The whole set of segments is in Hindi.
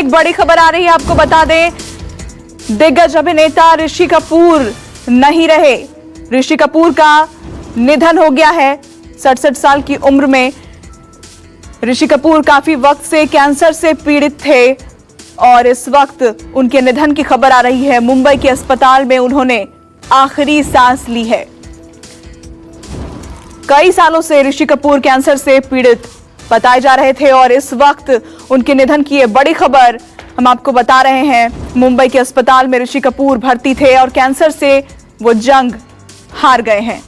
एक बड़ी खबर आ रही है, आपको बता दें, दिग्गज अभिनेता ऋषि कपूर नहीं रहे। ऋषि कपूर का निधन हो गया है 67 साल की उम्र में। ऋषि कपूर काफी वक्त से कैंसर से पीड़ित थे और इस वक्त उनके निधन की खबर आ रही है। मुंबई के अस्पताल में उन्होंने आखिरी सांस ली है। कई सालों से ऋषि कपूर कैंसर से पीड़ित बताए जा रहे थे और इस वक्त उनके निधन की ये बड़ी खबर हम आपको बता रहे हैं। मुंबई के अस्पताल में ऋषि कपूर भर्ती थे और कैंसर से वो जंग हार गए हैं।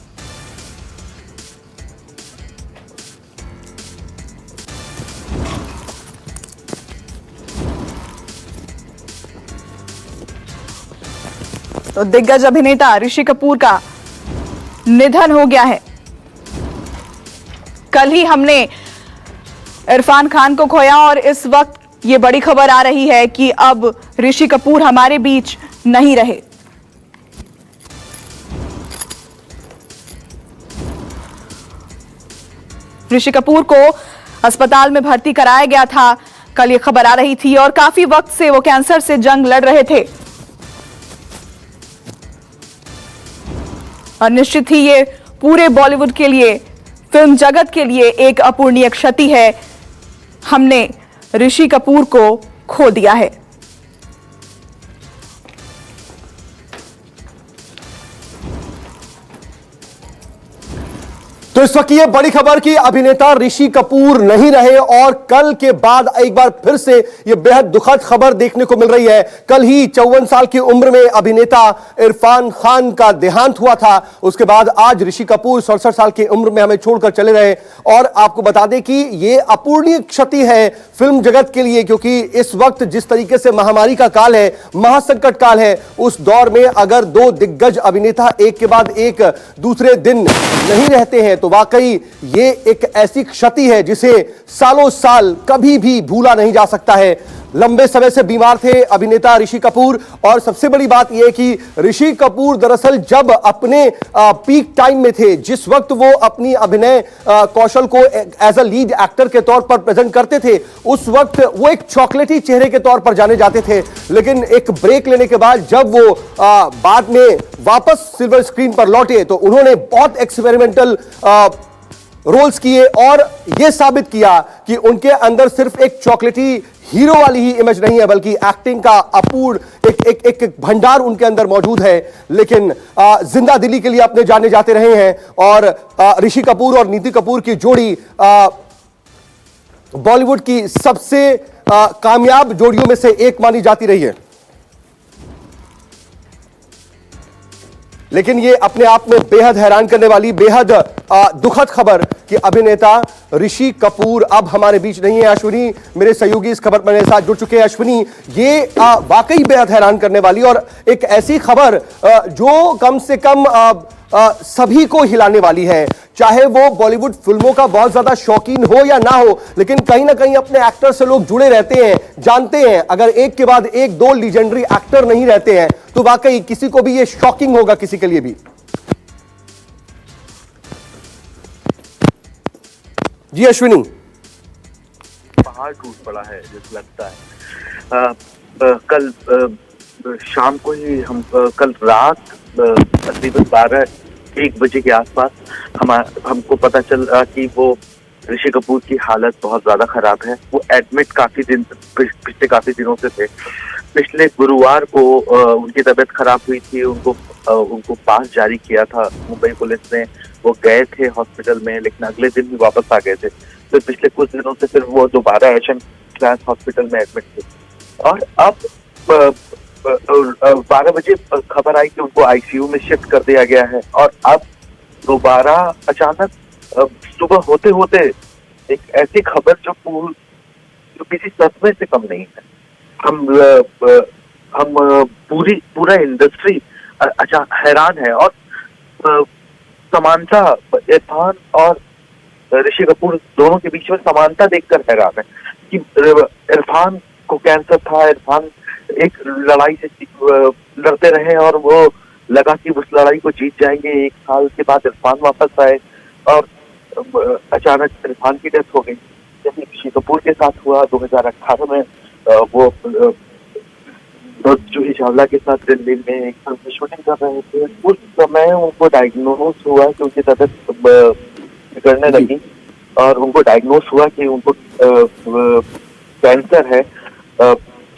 तो दिग्गज अभिनेता ऋषि कपूर का निधन हो गया है। कल ही हमने इरफान खान को खोया और इस वक्त ये बड़ी खबर आ रही है कि अब ऋषि कपूर हमारे बीच नहीं रहे। ऋषि कपूर को अस्पताल में भर्ती कराया गया था। कल ये खबर आ रही थी और काफी वक्त से वो कैंसर से जंग लड़ रहे थे और निश्चित ही ये पूरे बॉलीवुड के लिए, फिल्म जगत के लिए एक अपूरणीय क्षति है। हमने ऋषि कपूर को खो दिया है। तो इस वक्त ये बड़ी खबर कि अभिनेता ऋषि कपूर नहीं रहे और कल के बाद एक बार फिर से ये बेहद दुखद खबर देखने को मिल रही है। कल ही 54 साल की उम्र में अभिनेता इरफान खान का देहांत हुआ था। उसके बाद आज ऋषि कपूर 67 साल की उम्र में हमें छोड़कर चले रहे और आपको बता दें कि ये अपूरणीय क्षति है फिल्म जगत के लिए, क्योंकि इस वक्त जिस तरीके से महामारी का काल है, महासंकट काल है, उस दौर में अगर दो दिग्गज अभिनेता एक के बाद एक दूसरे दिन नहीं रहते हैं तो वाकई ये एक ऐसी क्षति है जिसे सालों साल कभी भी भूला नहीं जा सकता है। लंबे समय से बीमार थे अभिनेता ऋषि कपूर और सबसे बड़ी बात यह कि ऋषि कपूर दरअसल जब अपने पीक टाइम में थे, जिस वक्त वो अपनी अभिनय कौशल को एज अ लीड एक्टर के तौर पर प्रेजेंट करते थे, उस वक्त वो एक चॉकलेटी चेहरे के तौर पर जाने जाते थे। लेकिन एक ब्रेक लेने के बाद जब वो बाद में वापस सिल्वर स्क्रीन पर लौटे तो उन्होंने बहुत एक्सपेरिमेंटल रोल्स किए और यह साबित किया कि उनके अंदर सिर्फ एक चॉकलेटी हीरो वाली ही इमेज नहीं है, बल्कि एक्टिंग का अपूर्ण एक भंडार उनके अंदर मौजूद है। लेकिन जिंदा दिली के लिए अपने जाने जाते रहे हैं और ऋषि कपूर और नीति कपूर की जोड़ी बॉलीवुड की सबसे कामयाब जोड़ियों में से एक मानी जाती रही है। लेकिन ये अपने आप में बेहद हैरान करने वाली, बेहद दुखद खबर कि अभिनेता ऋषि कपूर अब हमारे बीच नहीं है। अश्विनी मेरे सहयोगी इस खबर पर मेरे साथ जुड़ चुके हैं। अश्विनी, ये वाकई बेहद हैरान करने वाली और एक ऐसी खबर जो कम से कम सभी को हिलाने वाली है, चाहे वो बॉलीवुड फिल्मों का बहुत ज्यादा शौकीन हो या ना हो, लेकिन कहीं ना कहीं अपने एक्टर से लोग जुड़े रहते हैं, जानते हैं अगर एक के बाद एक दो लीजेंडरी एक्टर नहीं रहते हैं तो वाकई किसी को भी ये शॉकिंग होगा, किसी के लिए भी। जी अश्विनी। पहाड़ टूट पड़ा है जैसे लगता है। कल शाम को ही हम कल रात तकरीबन 12-1 बजे के आसपास हमको पता चला कि वो ऋषि कपूर की हालत बहुत ज्यादा खराब है। वो एडमिट पिछले काफी दिनों से थे। पिछले गुरुवार को उनकी तबीयत खराब हुई थी, उनको पास जारी किया था मुंबई पुलिस ने। वो गए थे हॉस्पिटल में, लेकिन अगले दिन ही वापस आ गए थे। तो पिछले कुछ दिनों से फिर वो दोबारा एशियन क्लास हॉस्पिटल में एडमिट थे और अब 12 बजे खबर आई कि उनको आईसीयू में शिफ्ट कर दिया गया है। और अब दोबारा अचानक सुबह होते होते एक ऐसी खबर जो किसी सदमे से कम नहीं है। हम पूरा इंडस्ट्री हैरान है और समानता इरफान और ऋषि कपूर दोनों के बीच में समानता देखकर हैरान है कि इरफान को कैंसर था। इरफान एक लड़ाई से लड़ते रहे और वो लगा कि उस लड़ाई को जीत जाएंगे। 1 साल के बाद इरफान वापस आए और अचानक इरफान की डेथ हो गई। जैसे ऋषि कपूर के साथ हुआ 2018 में वो जूही चावला के साथ दिल्ली में एक फिल्म की शूटिंग कर रहे थे। उस समय उनको डायग्नोस हुआ कि उनकी तबीयत बिगड़ने लगी और उनको डायग्नोस हुआ कि उनको कैंसर है।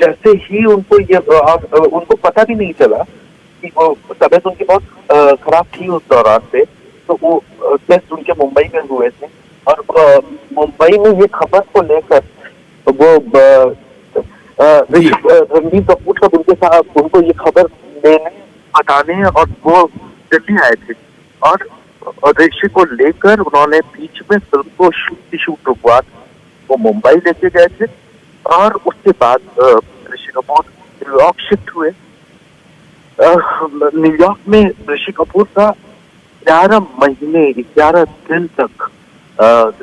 जैसे ही उनको ये उनको पता भी नहीं चला कि वो तबीयत उनकी बहुत खराब थी उस दौरान पे, तो वो टेस्ट उनके मुंबई में हुए थे और मुंबई में ये खबर को लेकर वो रणबीर कपूर साहब उनके साथ उनको ये खबर देने बताने और वो दिल्ली आए थे और ऋषि को लेकर उन्होंने बीच में फिल्म को शूट रुकवा, वो मुंबई लेके गए थे और उसके बाद ऋषि कपूर न्यूयॉर्क शिफ्ट हुए। न्यूयॉर्क में ऋषि कपूर का 11 महीने 11 दिन तक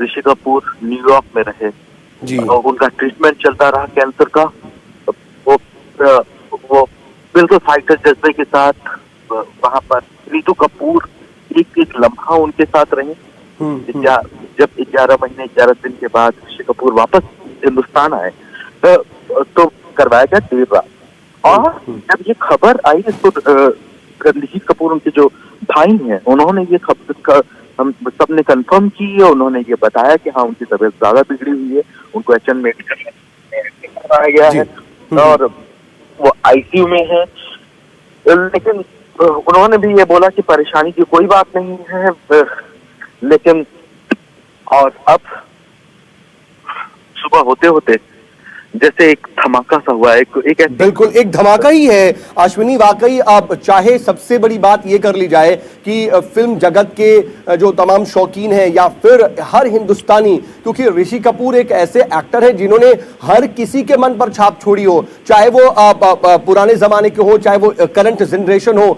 ऋषि कपूर न्यूयॉर्क में रहे जी। उनका ट्रीटमेंट चलता रहा कैंसर का। वो बिल्कुल फाइटर जज्बे के साथ वहां पर रीतू कपूर एक एक लम्हा उनके साथ रहे। जब 11 महीने 11 दिन के बाद ऋषि कपूर वापस हिंदुस्तान आए तो करवाया गया देर रात। और जब ये खबर आई तो रणजीत कपूर उनके जो भाई हैं उन्होंने ये खबर हम सबने कंफर्म की है। उन्होंने ये बताया कि हाँ उनकी तबीयत ज्यादा बिगड़ी हुई है, उनको एचएन मेडिकल में कराया गया है और वो आईसीयू में है। लेकिन उन्होंने भी ये बोला कि परेशानी की कोई बात नहीं है, लेकिन और अब सुबह होते होते जैसे एक धमाका सा हुआ है। बिल्कुल एक धमाका ही है अश्विनी। वाकई आप चाहे सबसे बड़ी बात ये कर ली जाए कि फिल्म जगत के जो तमाम शौकीन हैं या फिर हर हिंदुस्तानी, क्योंकि ऋषि कपूर एक ऐसे एक्टर हैं जिन्होंने हर किसी के मन पर छाप छोड़ी हो, चाहे वो पुराने जमाने के हो चाहे वो करंट जनरेशन हो।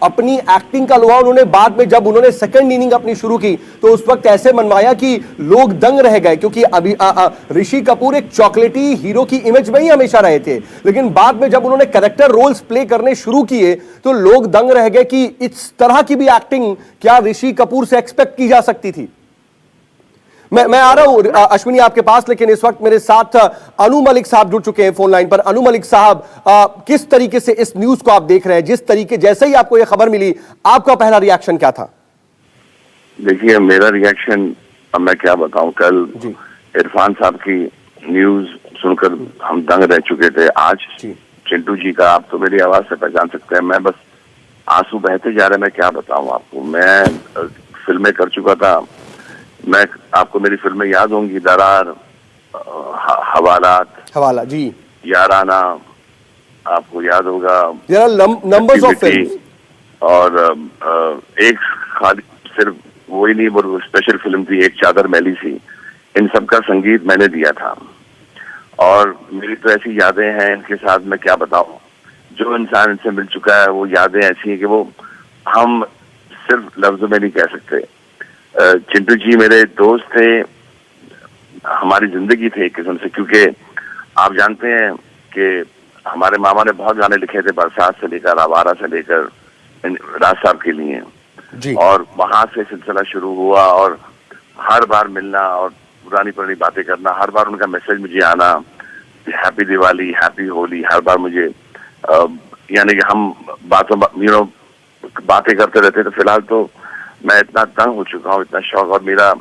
अपनी एक्टिंग का लोहा उन्होंने बाद में जब उन्होंने सेकंड इनिंग अपनी शुरू की तो उस वक्त ऐसे मनवाया कि लोग दंग रह गए, क्योंकि अभी ऋषि कपूर एक चॉकलेटी हीरो की इमेज में ही हमेशा रहे थे, लेकिन बाद में जब उन्होंने कैरेक्टर रोल्स प्ले करने शुरू किए तो लोग दंग रह गए कि इस तरह की भी एक्टिंग क्या ऋषि कपूर से एक्सपेक्ट की जा सकती थी। मैं आ रहा हूं अश्विनी आपके पास, लेकिन इस वक्त मेरे साथ अनु मलिक साहब जुड़ चुके हैं फोन लाइन पर। अनु मलिक साहब, किस तरीके से इस न्यूज को आप देख रहे हैं? जिस तरीके जैसे ही आपको यह खबर मिली आपका पहला रिएक्शन क्या था? देखिए मेरा रिएक्शन अब मैं क्या बताऊं, कल इरफान साहब की न्यूज सुनकर हम दंग रह चुके थे। आज चिंटू जी का आप तो मेरी आवाज से पहचान सकते हैं, मैं बस आंसू बहते जा रहे हैं। मैं क्या बताऊं आपको, मैं फिल्में कर चुका था, मैं आपको मेरी फिल्में याद होंगी, दरार, हवाला जी, याराना, आपको याद होगा, नंबर्स ऑफ फिल्म्स, और एक खाली सिर्फ वही नहीं वो स्पेशल फिल्म थी एक चादर मैली सी। इन सब का संगीत मैंने दिया था और मेरी तो ऐसी यादें हैं इनके साथ, मैं क्या बताऊं। जो इंसान इनसे मिल चुका है वो यादें ऐसी हैं कि वो हम सिर्फ लफ्जों में नहीं कह सकते। चिंटू जी मेरे दोस्त थे, हमारी जिंदगी थे एक किस्म से, क्योंकि आप जानते हैं कि हमारे मामा ने बहुत गाने लिखे थे, बरसात से लेकर आवारा से लेकर राज साहब के लिए जी। और वहां से सिलसिला शुरू हुआ और हर बार मिलना और पुरानी पुरानी बातें करना, हर बार उनका मैसेज मुझे आना, हैप्पी दिवाली, हैप्पी होली, हर बार मुझे यानी कि हम बातें करते रहते। तो फिलहाल तो मैं इतना तंग हो चुका हूँ, इतना शौक, और मेरा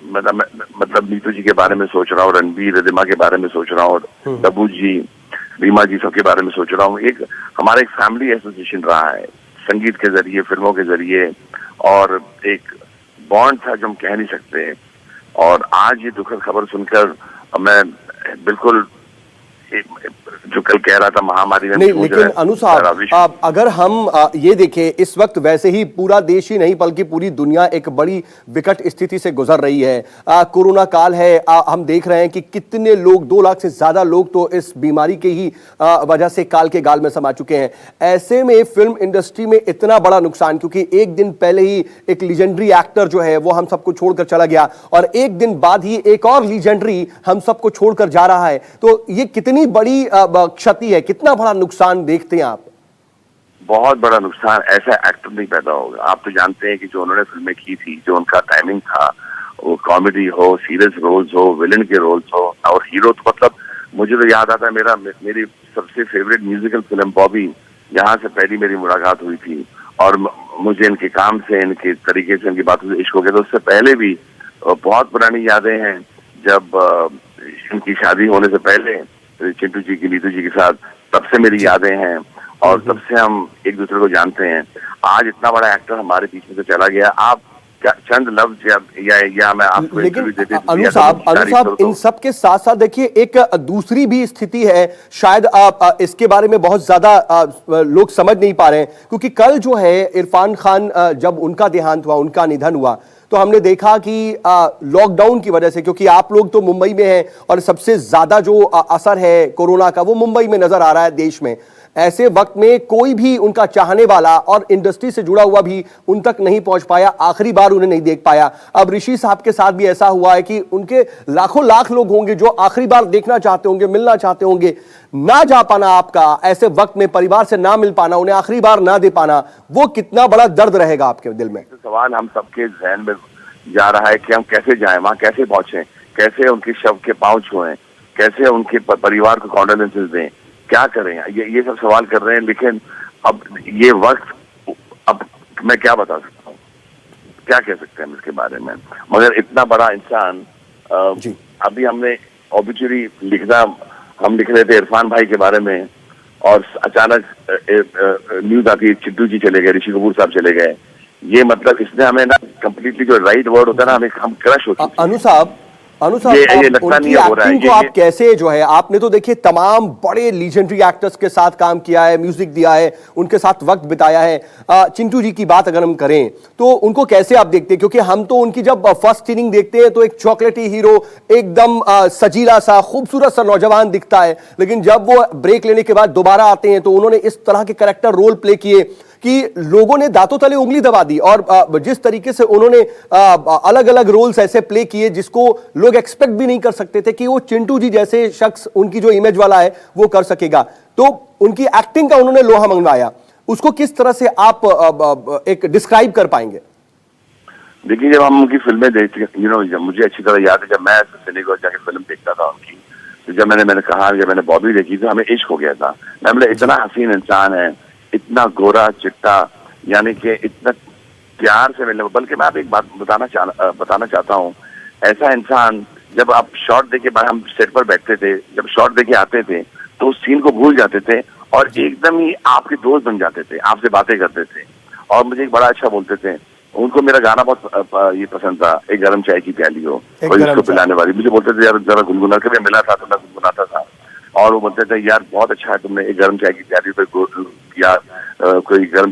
मतलब नीतू जी के बारे में सोच रहा हूँ, रणबीर रिदिमा के बारे में सोच रहा हूँ, तब्बू जी, रीमा जी सबके बारे में सोच रहा हूँ। एक हमारा एक फैमिली एसोसिएशन रहा है संगीत के जरिए, फिल्मों के जरिए, और एक बॉन्ड था जो हम कह नहीं सकते। और आज ये दुखद खबर सुनकर मैं बिल्कुल जो कल कह रहा था महामारी में नहीं, लेकिन अनु साहब अगर हम ये देखें इस वक्त वैसे ही पूरा देश ही नहीं बल्कि पूरी दुनिया एक बड़ी विकट स्थिति से गुजर रही है। कोरोना काल है, हम देख रहे हैं कि कितने लोग, 2 लाख से ज्यादा लोग तो इस बीमारी के ही वजह से काल के गाल में समा चुके हैं। ऐसे में फिल्म इंडस्ट्री में इतना बड़ा नुकसान, क्योंकि एक दिन पहले ही एक लीजेंडरी एक्टर जो है वो हम सबको छोड़कर चला गया और एक दिन बाद ही एक और लीजेंडरी हम सबको छोड़कर जा रहा है, तो ये कितनी बड़ी क्षति है, कितना बड़ा नुकसान देखते हैं आप? बहुत बड़ा नुकसान, ऐसा एक्टर नहीं पैदा होगा। आप तो जानते हैं कि जो उन्होंने फिल्में की थी, जो उनका टाइमिंग था, वो कॉमेडी हो, सीरियस रोल्स हो, विलन के रोल्स हो, और हीरो तो मतलब मुझे तो याद आता है मेरी सबसे फेवरेट म्यूजिकल फिल्म बॉबी, यहाँ से पहली मेरी मुलाकात हुई थी और मुझे इनके काम से, इनके तरीके से, इनकी बातों से इश्क हो गया। तो उससे पहले भी बहुत पुरानी यादें हैं, जब इनकी शादी होने से पहले चिंटू जी की, नीतू जी के साथ, तब से मेरी यादें हैं और तब से हम एक दूसरे को जानते हैं। आज इतना बड़ा एक्टर हमारे बीच में तो चला गया, आप क्या चंद लफ्ज या मैं आपको लेकिन अनु साहब इन सब के साथ साथ देखिए एक दूसरी भी स्थिति है, शायद इसके बारे में बहुत ज्यादा लोग समझ नहीं पा रहे हैं, क्योंकि कल जो है इरफान खान जब उनका देहांत हुआ, उनका निधन हुआ, तो हमने देखा कि लॉकडाउन की वजह से, क्योंकि आप लोग तो मुंबई में हैं और सबसे ज्यादा जो असर है कोरोना का वो मुंबई में नजर आ रहा है देश में, ऐसे वक्त में कोई भी उनका चाहने वाला और इंडस्ट्री से जुड़ा हुआ भी उन तक नहीं पहुंच पाया, आखिरी बार उन्हें नहीं देख पाया। अब ऋषि साहब के साथ भी ऐसा हुआ है कि उनके लाखों लाख लोग होंगे जो आखिरी बार देखना चाहते होंगे, मिलना चाहते होंगे, ना जा पाना आपका ऐसे वक्त में, परिवार से ना मिल पाना, उन्हें आखिरी बार ना दे पाना, वो कितना बड़ा दर्द रहेगा आपके दिल में? सवाल हम सबके जहन में जा रहा है कि हम कैसे जाएं, वहां कैसे पहुंचे, कैसे उनके शव के पांव छुएं, कैसे उनके परिवार को कॉन्डोलेंसेस दें, क्या करें, ये सब सवाल कर रहे हैं। लेकिन अब ये वक्त, अब मैं क्या बता सकता हूँ, क्या कह सकते हैं इसके बारे में, मगर इतना बड़ा इंसान अभी हमने ऑब्ituary लिखना, हम लिख रहे थे इरफान भाई के बारे में और अचानक न्यूज आती है चिंटू जी चले गए, ऋषि कपूर साहब चले गए। ये मतलब इसने हमें ना कंप्लीटली, जो राइट वर्ड होता है ना, हम क्रश होते हैं। अनु साहब ये लगता नहीं हो रहा है को आप कैसे जो है, आपने तो देखिए तमाम बड़े लीजेंडरी एक्टर्स के साथ काम किया है, म्यूजिक दिया है, उनके साथ वक्त बिताया है। चिंटू जी की बात अगर हम करें तो उनको कैसे आप देखते हैं? क्योंकि हम तो उनकी जब फर्स्ट इनिंग देखते हैं तो एक चॉकलेटी हीरो, एकदम सजीला सा, खूबसूरत सा नौजवान दिखता है, लेकिन जब वो ब्रेक लेने के बाद दोबारा आते हैं तो उन्होंने इस तरह के कैरेक्टर रोल प्ले किए कि लोगों ने दांतों तले उंगली दबा दी। और जिस तरीके से उन्होंने अलग अलग रोल्स ऐसे प्ले किए जिसको लोग एक्सपेक्ट भी नहीं कर सकते थे कि वो चिंटू जी जैसे शख्स, उनकी जो इमेज वाला है, वो कर सकेगा। तो उनकी एक्टिंग का उन्होंने लोहा मनवाया, उसको किस तरह से आप एक डिस्क्राइब कर पाएंगे? देखिए, जब हम उनकी फिल्में देखते हैं, मुझे अच्छी तरह याद है जब मैं सिनेमा जाके फिल्म देखता था उनकी, तो जब मैंने कहा, जब मैंने बॉबी देखी तो हमें इश्क हो गया था। मैं बोले इतना हसीन इंसान है, इतना गोरा चिट्टा, यानी कि इतना प्यार से मिलने, बल्कि मैं आप एक बात बताना चाहता हूँ, ऐसा इंसान, जब आप शॉट देके, हम सेट पर बैठते थे, जब शॉट देके आते थे तो उस सीन को भूल जाते थे और एकदम ही आपके दोस्त बन जाते थे, आपसे बातें करते थे और मुझे एक बड़ा अच्छा बोलते थे। उनको मेरा गाना बहुत ये पसंद था, एक गर्म चाय की प्याली हो और इसको पिलाने वाली, मुझे बोलते थे यार जरा गुनगुना, कभी मिला था तो मैं गुनगुनाता था और वो बोलते थे यार बहुत अच्छा है तुमने एक गर्म चाय की प्याली पे या कोई गर्म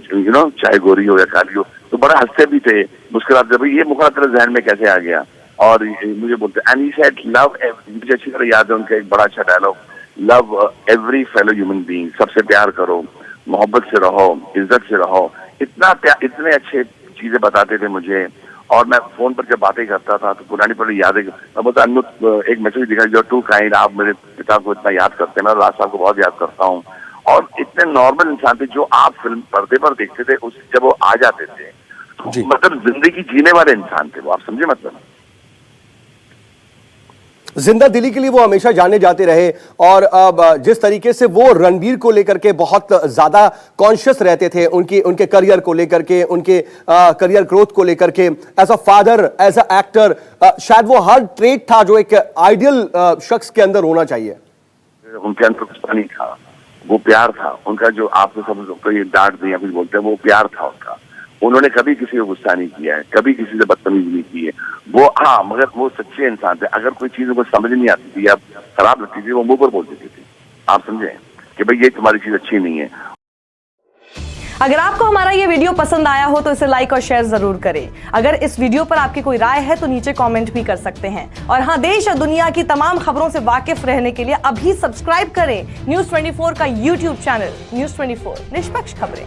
चाय गोरी हो या काली हो, तो बड़ा हंसते भी थे, मुस्कुराते थे। ये मुखड़ा तेरे जहन में कैसे आ गया? और मुझे बोलते, एंड ही सेड लव, मुझे अच्छी तरह याद है उनका एक बड़ा अच्छा dialogue, love every fellow human being, सबसे प्यार करो, मोहब्बत से रहो, इज्जत से रहो। इतना प्यार, इतने अच्छे चीजें बताते थे मुझे। और मैं फोन पर जब बातें करता था तो पुरानी यादें, मैं बोलता एक मैसेज दिखा, जो टू काइंड, आप मेरे पिता को इतना याद करते हैं, मैं राज साहब को बहुत याद करता हूँ। और इतने नॉर्मल इंसान थे जो आप फिल्म पर्दे पर देखते थे, उस जब वो आ जाते थे तो मतलब जिंदगी जीने वाले इंसान थे वो, आप समझे, मतलब जिंदा दिली के लिए वो हमेशा जाने जाते रहे। और जिस तरीके से वो रणबीर को लेकर के बहुत ज्यादा कॉन्शियस रहते थे, उनके करियर को लेकर के, उनके करियर ग्रोथ को लेकर के, as a father, as a actor, शायद वो हर ट्रेट था जो एक आइडियल शख्स के अंदर होना चाहिए। उनके अंदर कुछ नहीं था, वो प्यार था उनका, जो आपको सब कोई डांट दिया कुछ बोलते हैं, वो प्यार था उनका। उन्होंने कभी किसी को गुस्सा नहीं किया है, कभी किसी से बदतमीजी नहीं की है वो। हाँ, मगर वो सच्चे इंसान थे। अगर कोई चीज उनको समझ नहीं आती थी या खराब लगती थी, वो मुंह पर बोल देते थे, आप समझे, कि भाई ये तुम्हारी चीज अच्छी नहीं है। अगर आपको हमारा ये वीडियो पसंद आया हो तो इसे लाइक और शेयर जरूर करें। अगर इस वीडियो पर आपकी कोई राय है तो नीचे कमेंट भी कर सकते हैं। और हाँ, देश और दुनिया की तमाम खबरों से वाकिफ रहने के लिए अभी सब्सक्राइब करें न्यूज़ 24 का YouTube चैनल। न्यूज़ 24, निष्पक्ष खबरें।